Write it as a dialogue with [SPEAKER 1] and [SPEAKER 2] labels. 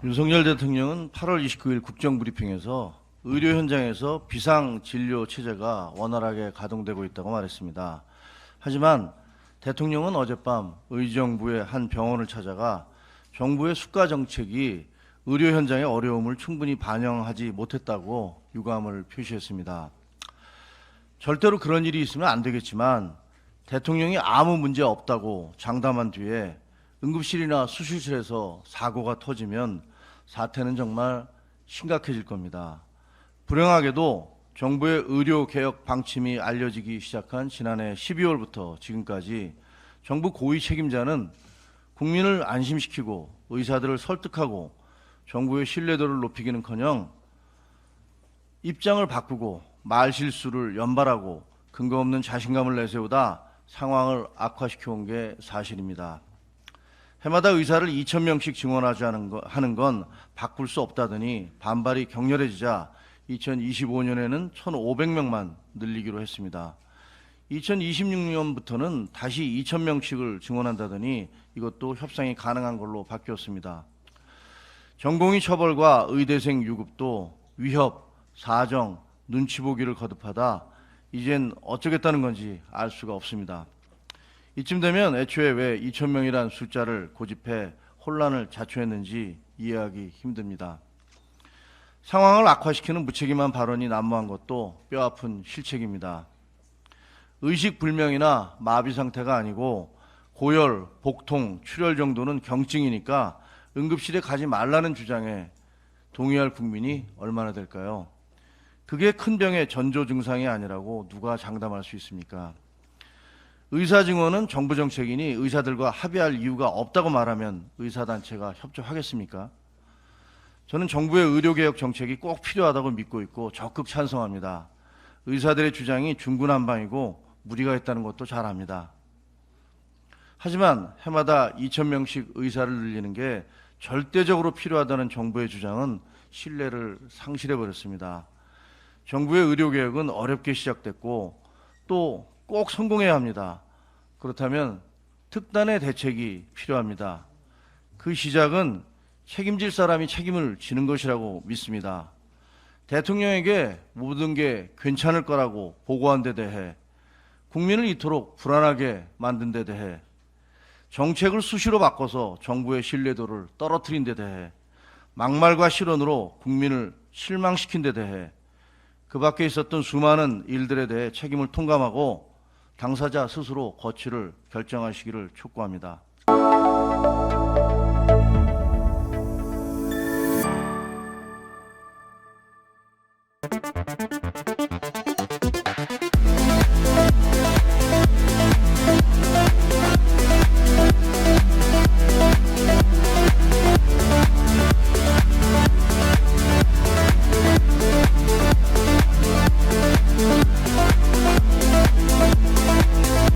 [SPEAKER 1] 윤석열 대통령은 8월 29일 국정브리핑에서 의료 현장에서 비상 진료 체제가 원활하게 가동되고 있다고 말했습니다. 하지만 대통령은 어젯밤 의정부의 한 병원을 찾아가 정부의 수가 정책이 의료 현장의 어려움을 충분히 반영하지 못했다고 유감을 표시했습니다. 절대로 그런 일이 있으면 안 되겠지만 대통령이 아무 문제 없다고 장담한 뒤에 응급실이나 수술실에서 사고가 터지면 사태는 정말 심각해질 겁니다. 불행하게도 정부의 의료개혁 방침이 알려지기 시작한 지난해 12월부터 지금까지 정부 고위 책임자는 국민을 안심시키고 의사들을 설득하고 정부의 신뢰도를 높이기는커녕 입장을 바꾸고 말실수를 연발하고 근거 없는 자신감을 내세우다 상황을 악화시켜온 게 사실입니다. 해마다 의사를 2,000명씩 증원하는 건 바꿀 수 없다더니 반발이 격렬해지자 2025년에는 1,500명만 늘리기로 했습니다. 2026년부터는 다시 2,000명씩을 증원한다더니 이것도 협상이 가능한 걸로 바뀌었습니다. 전공의 처벌과 의대생 유급도 위협, 사정, 눈치 보기를 거듭하다 이젠 어쩌겠다는 건지 알 수가 없습니다. 이쯤 되면 애초에 왜 2,000명이란 숫자를 고집해 혼란을 자초했는지 이해하기 힘듭니다. 상황을 악화시키는 무책임한 발언이 난무한 것도 뼈아픈 실책입니다. 의식불명이나 마비 상태가 아니고 고열, 복통, 출혈 정도는 경증이니까 응급실에 가지 말라는 주장에 동의할 국민이 얼마나 될까요? 그게 큰 병의 전조 증상이 아니라고 누가 장담할 수 있습니까? 의사 증원은 정부 정책이니 의사들과 합의할 이유가 없다고 말하면 의사단체가 협조하겠습니까? 저는 정부의 의료개혁 정책이 꼭 필요하다고 믿고 있고 적극 찬성합니다. 의사들의 주장이 중구난방이고 무리가 있다는 것도 잘 압니다. 하지만 해마다 2,000명씩 의사를 늘리는 게 절대적으로 필요하다는 정부의 주장은 신뢰를 상실해버렸습니다. 정부의 의료개혁은 어렵게 시작됐고 또 꼭 성공해야 합니다. 그렇다면 특단의 대책이 필요합니다. 그 시작은 책임질 사람이 책임을 지는 것이라고 믿습니다. 대통령에게 모든 게 괜찮을 거라고 보고한 데 대해 국민을 이토록 불안하게 만든 데 대해 정책을 수시로 바꿔서 정부의 신뢰도를 떨어뜨린 데 대해 막말과 실언으로 국민을 실망시킨 데 대해 그 밖에 있었던 수많은 일들에 대해 책임을 통감하고 당사자 스스로 거취를 결정하시기를 촉구합니다.